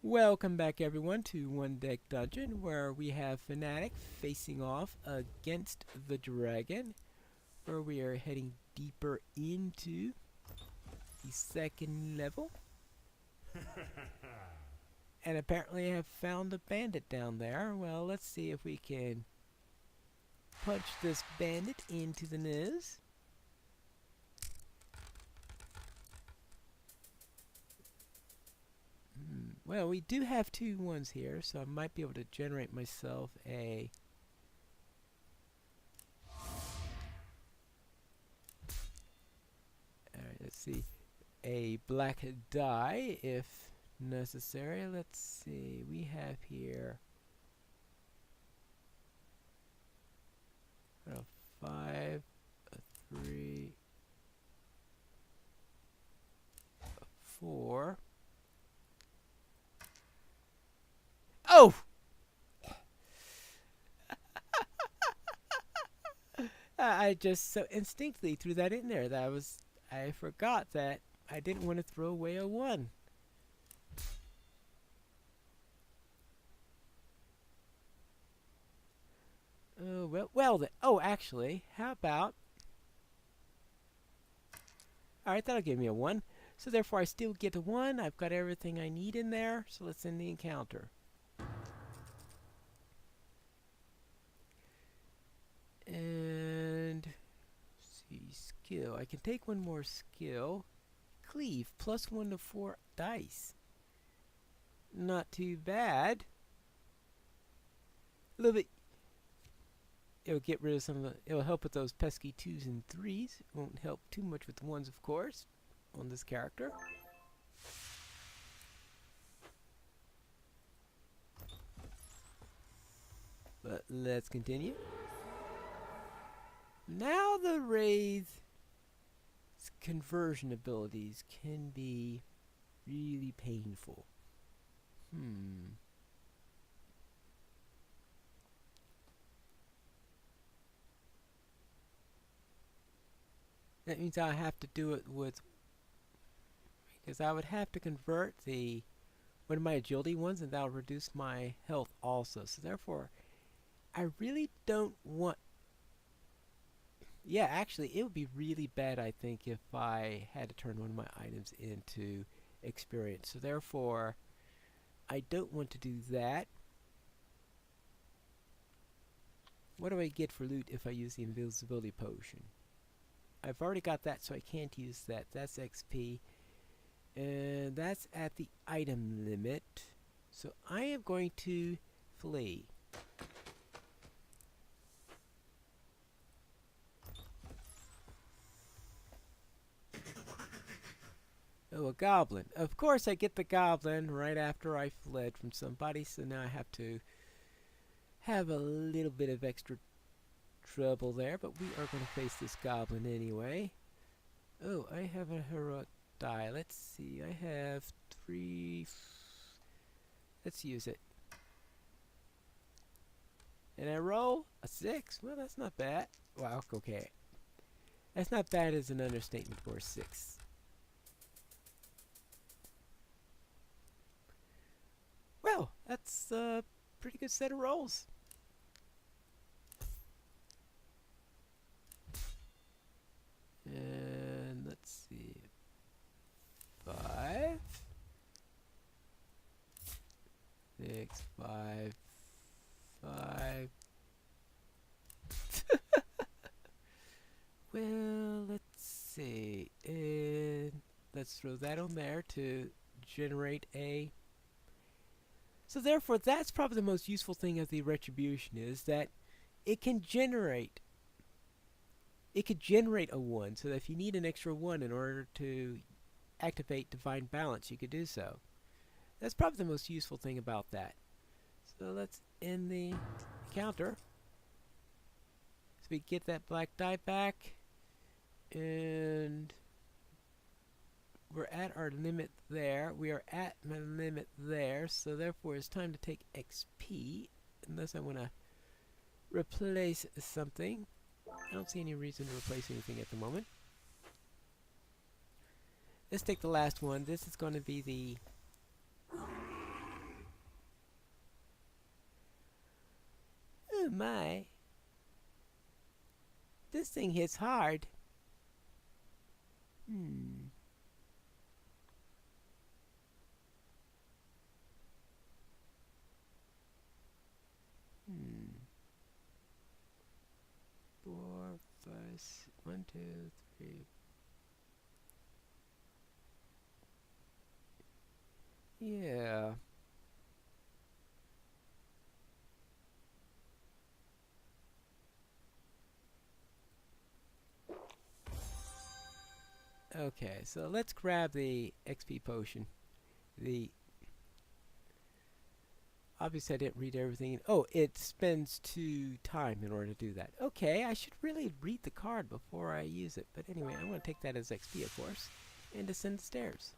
Welcome back everyone to One Deck Dungeon where we have Fanatic facing off against the dragon where we are heading deeper into the second level and apparently have found a bandit down there. Well, let's see if we can punch this bandit into the nose. Well, we do have 2 ones here, so I might be able to generate myself a let's see, a black die if necessary. Let's see, we have here a 5, a 3, a 4. Oh! I just so instinctively threw that in there that I forgot that I didn't want to throw away a 1. Oh, well then. Oh, actually, how about... Alright, that'll give me a 1. So therefore I still get a 1. I've got everything I need in there. So let's end the encounter. And... see, skill. I can take 1 more skill. Cleave, +1 to 4 dice. Not too bad. A little bit. It'll get rid of some of the. It'll help with those pesky 2s and 3s. It won't help too much with the 1s, of course, on this character. But let's continue. Now the Wraith's conversion abilities can be really painful. That means I have to do it with... because I would have to convert one of my agility ones, and that'll reduce my health also. So therefore, I really don't want... yeah, actually, it would be really bad, I think, if I had to turn one of my items into experience. So therefore, I don't want to do that. What do I get for loot if I use the invisibility potion? I've already got that, so I can't use that. That's XP. And that's at the item limit. So I am going to flee. Oh, a goblin. Of course I get the goblin right after I fled from somebody, so now I have to have a little bit of extra trouble there, but we are going to face this goblin anyway. Oh, I have a heroic die. Let's see, I have 3... let's use it. And I roll a 6. Well, that's not bad. Wow, okay. That's not bad as an understatement for a 6. Well, that's a pretty good set of rolls. And let's see. 5, 6, 5, 5. Well, let's see. And let's throw that on there to generate a... so therefore, that's probably the most useful thing of the retribution, is that it can generate... it could generate a 1, so that if you need an extra 1 in order to activate Divine Balance, you could do so. That's probably the most useful thing about that. So let's end the counter. So we get that black die back, and we're at our limit there. We are at my limit there, so therefore it's time to take XP, unless I want to replace something. I don't see any reason to replace anything at the moment. Let's take the last one. This is going to be the My, this thing hits hard. Hmm. Hmm. 4, 5, 1, 2, 3. Yeah. Okay, so let's grab the XP potion. The Obviously I didn't read everything. Oh, it spends 2 time in order to do that. Okay, I should really read the card before I use it. But anyway, I'm going to take that as XP, of course, and descend the stairs.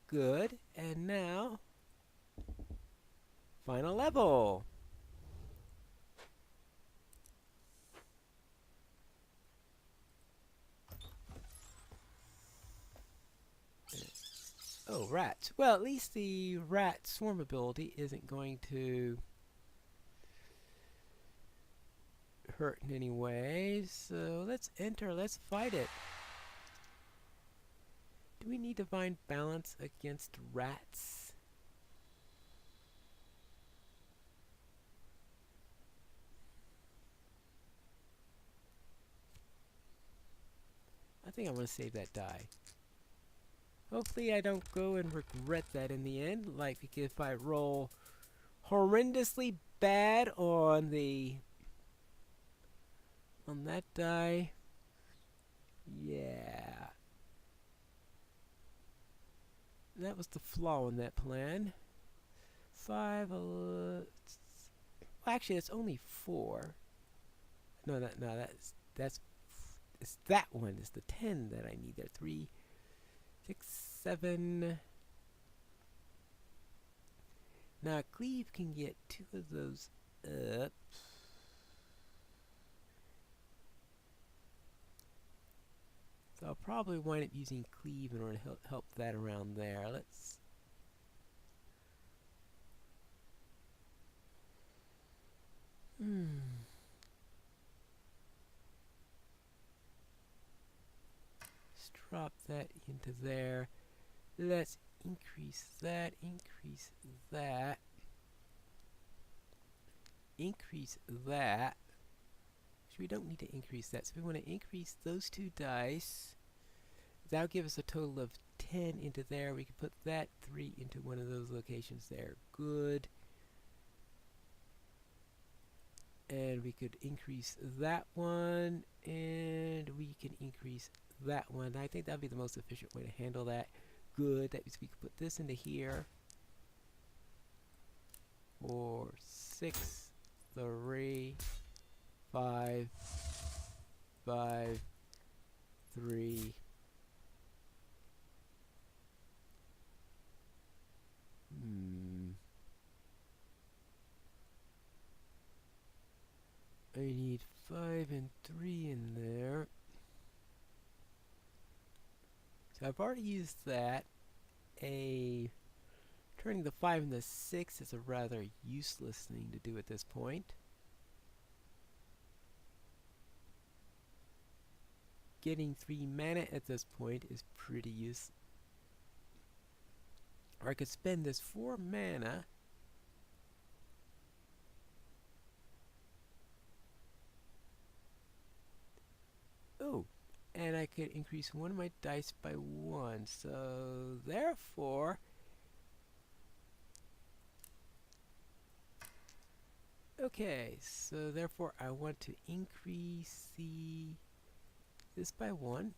Good. And now, final level. Oh, rats. Well, at least the rat swarm ability isn't going to hurt in any way. So let's enter. Let's fight it. Do we need to find balance against rats? I think I'm going to save that die. Hopefully I don't go and regret that in the end. Like if I roll horrendously bad on that die. Yeah. That was the flaw in that plan. 5, well, actually it's only 4. No, that's it's that one. It's the 10 that I need there. 3, 6, 7. Now Cleave can get 2 of those up. So I'll probably wind up using Cleave in order to help that around there. Let's... Let's drop that into there. Let's increase that, increase that, increase that. So we don't need to increase that. So we want to increase those 2 dice. That'll give us a total of 10 into there. We can put that 3 into one of those locations there. Good. And we could increase that one, and we can increase that one. I think that'd be the most efficient way to handle that. Good. That means we can put this into here. 4, 6, 3, 5, 5, 3. I need 5 and 3 in there. So I've already used that. Turning the 5 into 6 is a rather useless thing to do at this point. Getting 3 mana at this point is pretty useful. Or I could spend this 4 mana and I could increase one of my dice by 1. So therefore, okay, so therefore I want to increase this by 1.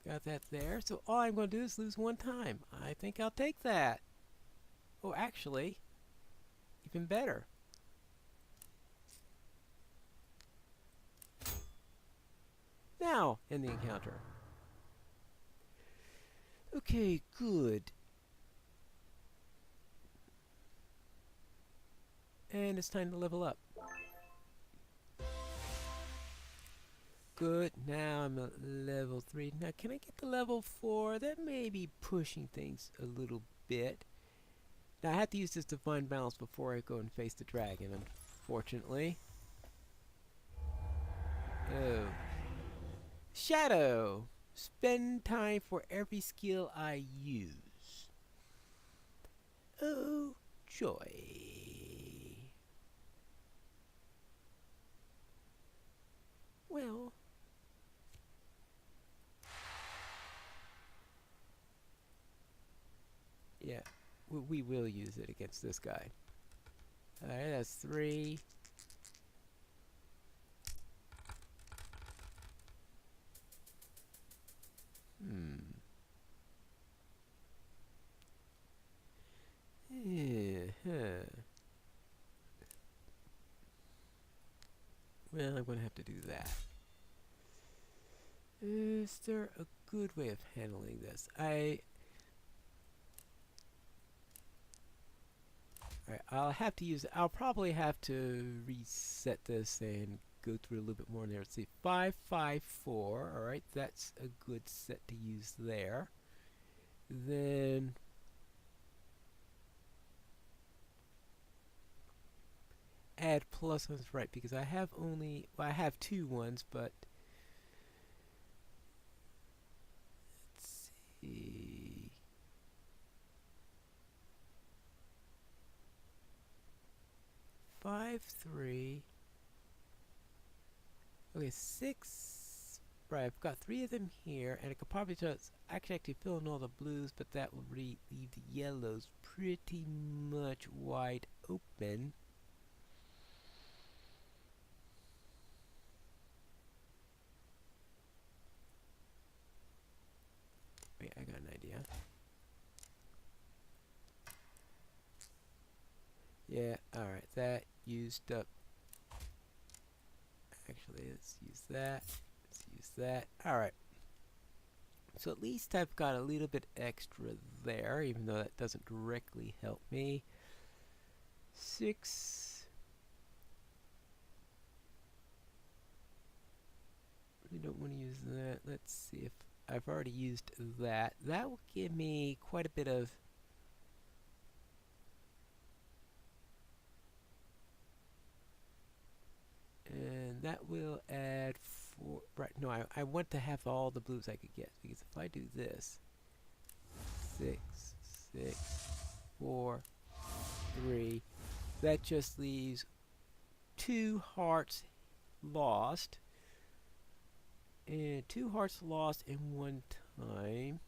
Got that there. So all I'm going to do is lose 1 time. I think I'll take that. Oh, actually, even better. Now, end the encounter. Okay, good. And it's time to level up. good. Now I'm at level 3. Now can I get to level 4? That may be pushing things a little bit. Now I have to use this divine balance before I go and face the dragon, unfortunately. Oh. Shadow! Spend time for every skill I use. Oh, joy. Well. Yeah, we will use it against this guy. Alright, that's 3. Yeah. Well, I'm going to have to do that. Is there a good way of handling this? Alright, I'll have to use... I'll probably have to reset this and go through a little bit more in there. Let's see. 5, 5, 4. Alright, that's a good set to use there. Then... add plus ones, right, because I have only... well, I have 2 ones, but... let's see... 5, 3... okay, 6... right, I've got 3 of them here, and I could probably just actually fill in all the blues, but that will leave the yellows pretty much wide open. Wait, I got an idea. Yeah, alright, that used up... actually, let's use that. Let's use that. Alright. So at least I've got a little bit extra there, even though that doesn't directly help me. 6... really don't want to use that. Let's see if... I've already used that. That will give me quite a bit of... and that will add 4... right, no, I want to have all the blues I could get, because if I do this... 6, 6, 4, 3... that just leaves 2 hearts lost. And 2 hearts lost in one time.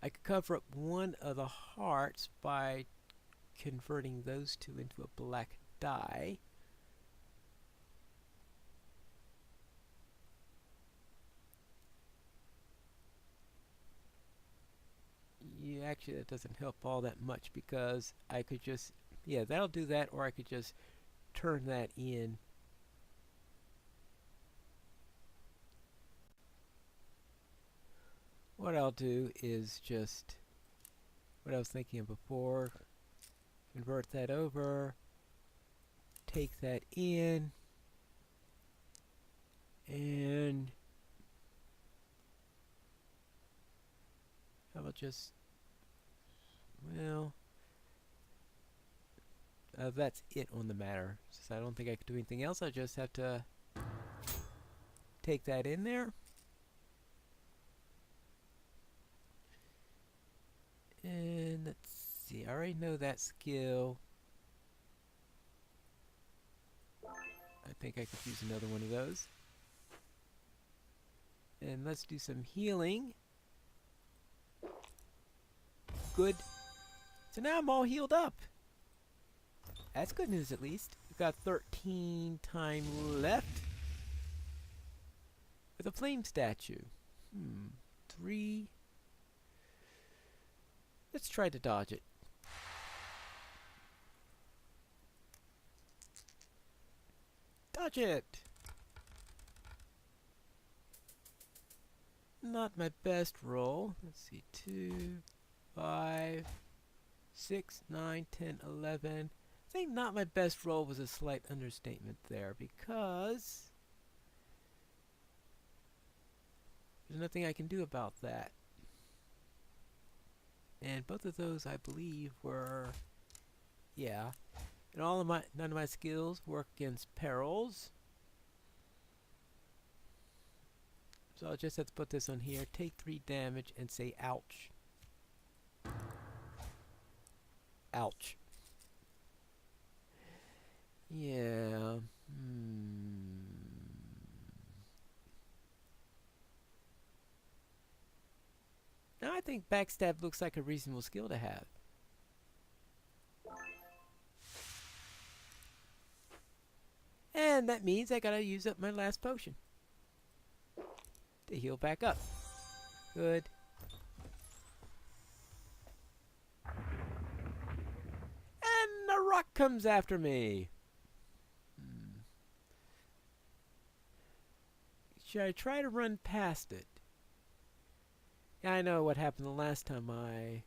I could cover up one of the hearts by converting those 2 into a black die. Yeah, actually that doesn't help all that much, because I could just... yeah, that'll do that, or I could just turn that in. What I'll do is just what I was thinking of before. Convert that over. Take that in. And how about just... well... that's it on the matter. Since I don't think I could do anything else, I just have to take that in there. And let's see, I already know that skill. I think I could use another one of those. And let's do some healing. Good. So now I'm all healed up. That's good news, at least. We've got 13 time left. With a flame statue. 3... let's try to dodge it. Dodge it! Not my best roll. Let's see, 2, 5, 6, 9, 10, 11. I think not my best roll was a slight understatement there, because nothing I can do about that. And both of those, I believe, were, yeah. And none of my skills work against perils. So I'll just have to put this on here. Take 3 damage and say ouch. Ouch. Yeah. Now I think backstab looks like a reasonable skill to have. And that means I gotta use up my last potion to heal back up. Good. And the rock comes after me. Should I try to run past it? Yeah, I know what happened the last time I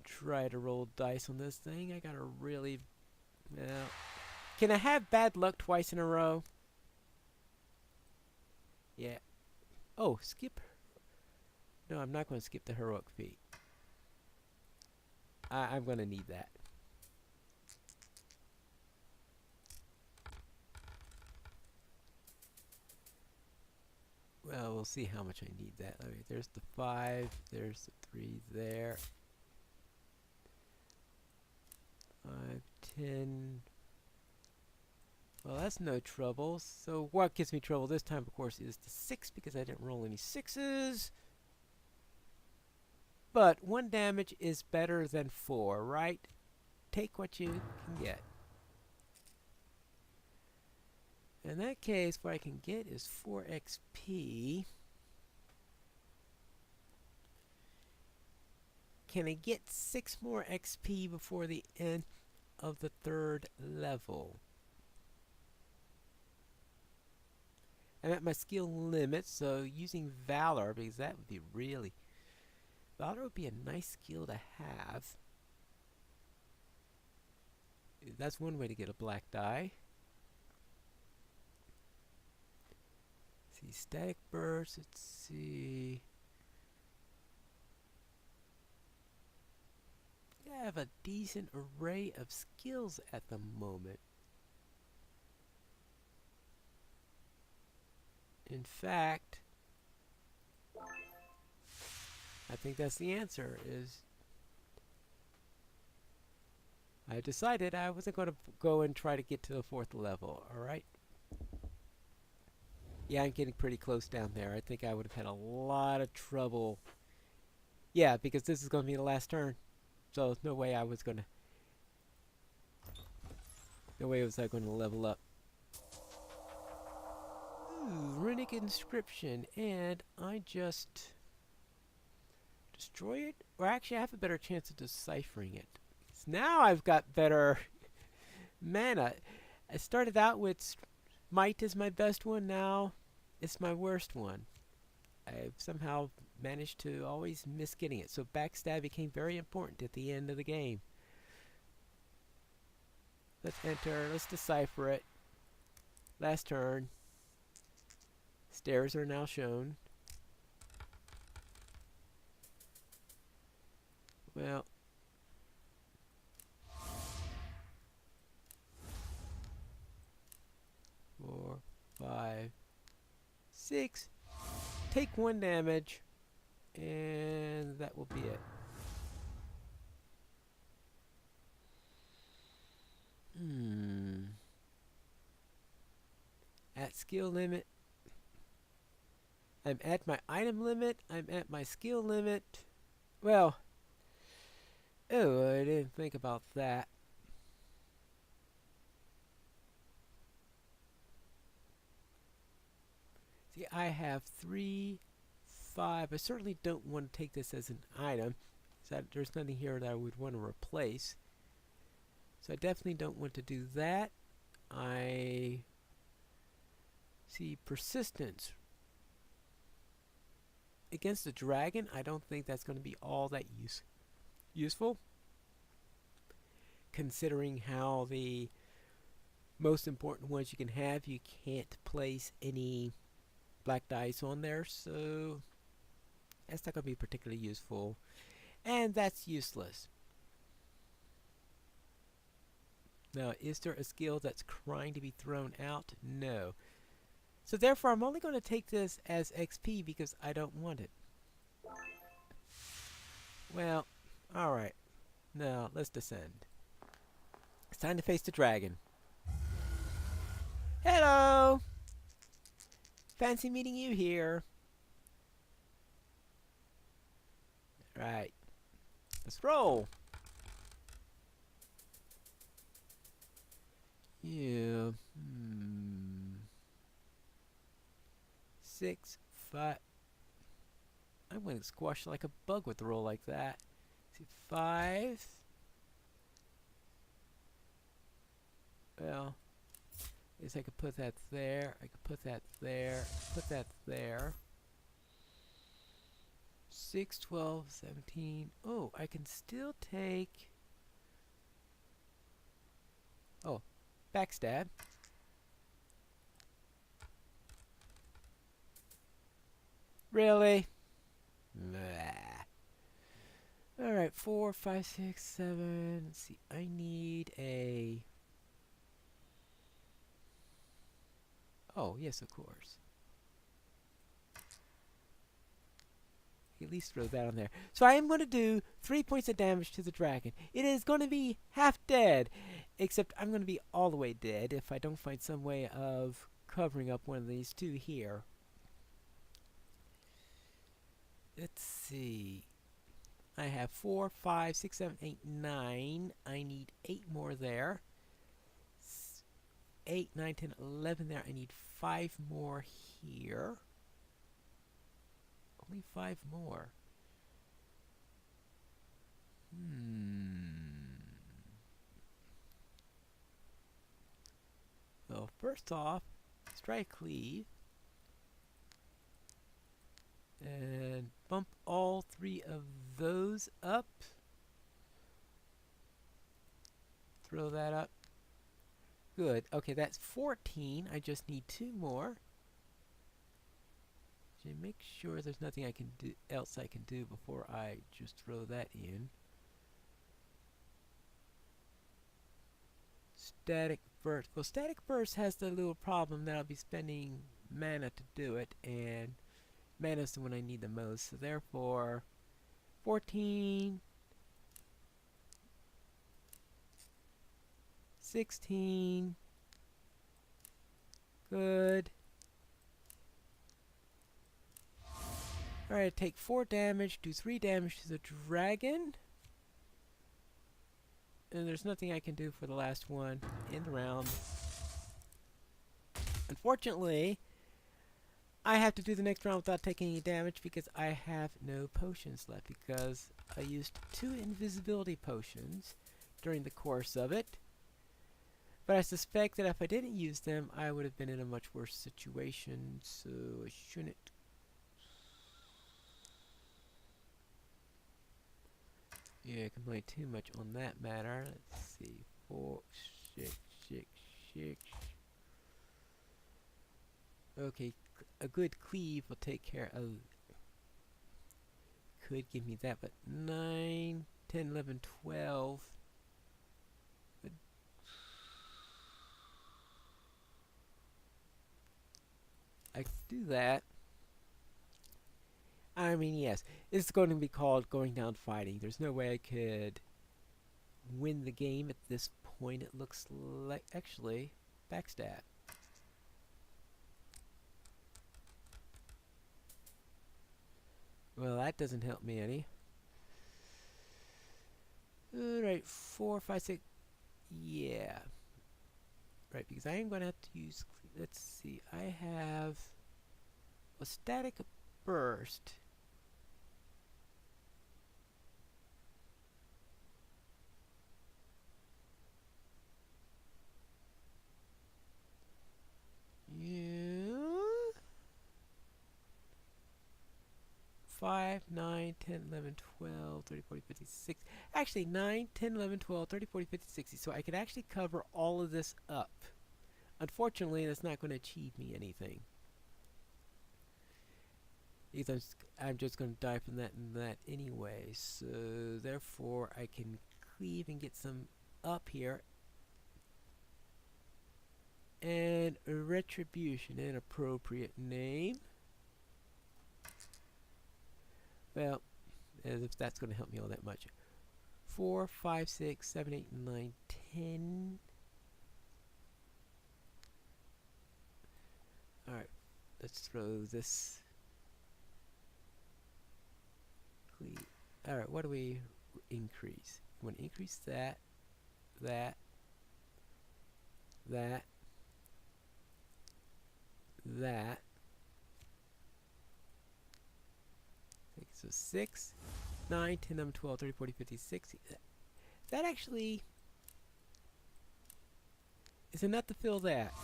tried to roll dice on this thing. I gotta really... Well, can I have bad luck twice in a row? Yeah. Oh, skip. No, I'm not going to skip the heroic feat. I'm going to need that. Well, we'll see how much I need that. Okay, there's the 5. There's the 3 there. 5, 10. Well, that's no trouble. So what gives me trouble this time, of course, is the 6 because I didn't roll any 6s. But 1 damage is better than 4, right? Take what you can get. In that case, what I can get is 4 XP. Can I get 6 more XP before the end of the 3rd level? I'm at my skill limit, so using Valor, because that would be really... Valor would be a nice skill to have. That's one way to get a black die. See, static burst, let's see. I have a decent array of skills at the moment. In fact, I think that's the answer, is I decided I wasn't going to go and try to get to the 4th level, alright? Yeah, I'm getting pretty close down there. I think I would have had a lot of trouble. Yeah, because this is going to be the last turn. So there's no way I was going to... No way was I going to level up. Ooh, runic inscription. And I just... destroy it? Or actually, I have a better chance of deciphering it. So now I've got better mana. I started out with might is my best one. Now it's my worst one. I've somehow managed to always miss getting it. So backstab became very important at the end of the game. Let's enter. Let's decipher it. Last turn. Stairs are now shown. Well, 4, 5, 6. Take 1 damage, and that will be it. At skill limit. I'm at my item limit. I'm at my skill limit. Well, oh, I didn't think about that. See, I have 3, 5. I certainly don't want to take this as an item. So there's nothing here that I would want to replace. So I definitely don't want to do that. I see persistence. Against the dragon, I don't think that's going to be all that useful. Considering how the most important ones you can have, you can't place any black dice on there, so That's not going to be particularly useful. And that's useless. Now, is there a skill that's crying to be thrown out? No. So therefore, I'm only going to take this as XP because I don't want it. Well, alright. Now, let's descend. It's time to face the dragon. Hello! Fancy meeting you here. Right. Let's roll. Yeah. 6, 5. I'm going to squash like a bug with a roll like that. See, 5. Well, I guess I could put that there. I could put that there. Put that there. 6, 12, 17. Oh, I can still take... Oh, backstab. Really? Alright, 4, 5, 6, 7. Let's see, I need a... Oh, yes, of course. At least throw that on there. So I am going to do 3 points of damage to the dragon. It is going to be half dead, except I'm going to be all the way dead if I don't find some way of covering up one of these two here. Let's see. I have 4, 5, 6, 7, 8, 9. I need 8 more there. 8, 9, 10, 11 there. I need 5 more here. Only 5 more. Well, first off, let's try cleave. And bump all 3 of those up. Throw that up. Good. Okay, that's 14. I just need 2 more. So make sure there's nothing I can do else I can do before I just throw that in. Static burst. Well, static burst has the little problem that I'll be spending mana to do it, and mana's the one I need the most. So therefore, 14, 16. Good. Alright, take 4 damage, do 3 damage to the dragon. And there's nothing I can do for the last one in the round. Unfortunately, I have to do the next round without taking any damage because I have no potions left, because I used 2 invisibility potions during the course of it. But I suspect that if I didn't use them, I would have been in a much worse situation, so I shouldn't. Yeah, complain too much on that matter. Let's see. 4, 6, 6, 6. Okay, a good cleave will take care of... Could give me that, but 9, 10, 11, 12. I could do that. I mean, yes, it's going to be called going down fighting. There's no way I could win the game at this point. It looks like, actually, backstab. Well, that doesn't help me any. Alright, 4, 5, 6. Yeah. Right, because I am going to have to use... Let's see. I have a static burst. Yeah. 5, 9, 10, 11, 12, 30, 40, 50, 60. Actually, 9, 10, 11, 12, 30, 40, 50, 60. So I could actually cover all of this up. Unfortunately, that's not going to achieve me anything. because I'm just going to die from that and that anyway. So therefore, I can cleave and get some up here. And retribution, an appropriate name. Well, as if that's going to help me all that much. 4, 5, 6, 7, 8, 9, 10. Alright, let's throw this. Alright, what do we increase? We want to increase that, that, that, that. So 6, 9, 10, 11, 12, 13, 14, 15, 16. That actually is enough to fill that.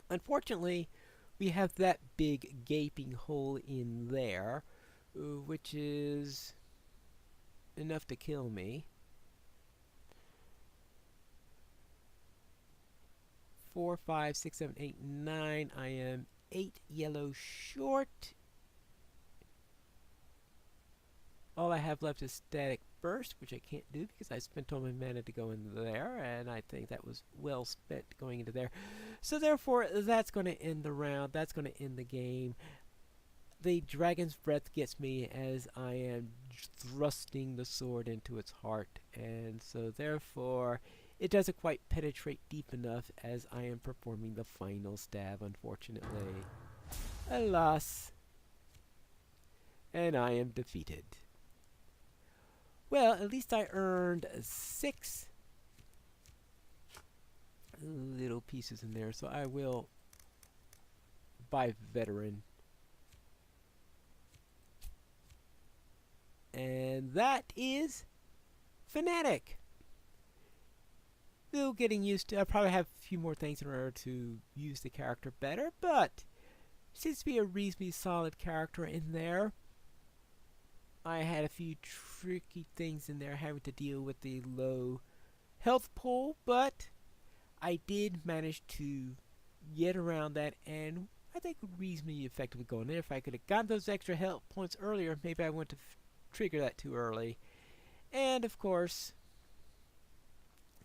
Unfortunately, we have that big gaping hole in there, which is enough to kill me. 4, 5, 6, 7, 8, 9. I am 8 yellow short. All I have left is static burst, which I can't do because I spent all my mana to go in there, and I think that was well spent going into there. So therefore, that's going to end the round. That's going to end the game. The dragon's breath gets me as I am thrusting the sword into its heart, and so therefore it doesn't quite penetrate deep enough as I am performing the final stab, unfortunately. Alas. And I am defeated. Well, at least I earned 6 little pieces in there, so I will buy veteran. And that is Fanatic. Still getting used to. I'll probably have a few more things in order to use the character better, but seems to be a reasonably solid character in there. I had a few tricky things in there having to deal with the low health pool, but I did manage to get around that and I think reasonably effectively going there. If I could have gotten those extra health points earlier, maybe I wouldn't have triggered that too early. And of course,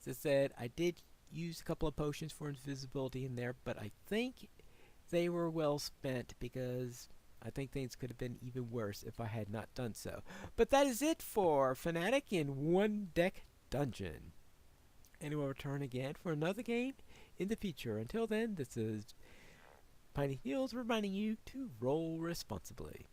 as I said, I did use a couple of potions for invisibility in there, but I think they were well spent because I think things could have been even worse if I had not done so. But that is it for Fanatic in One Deck Dungeon. And we'll return again for another game in the future. Until then, this is Piney Hills reminding you to roll responsibly.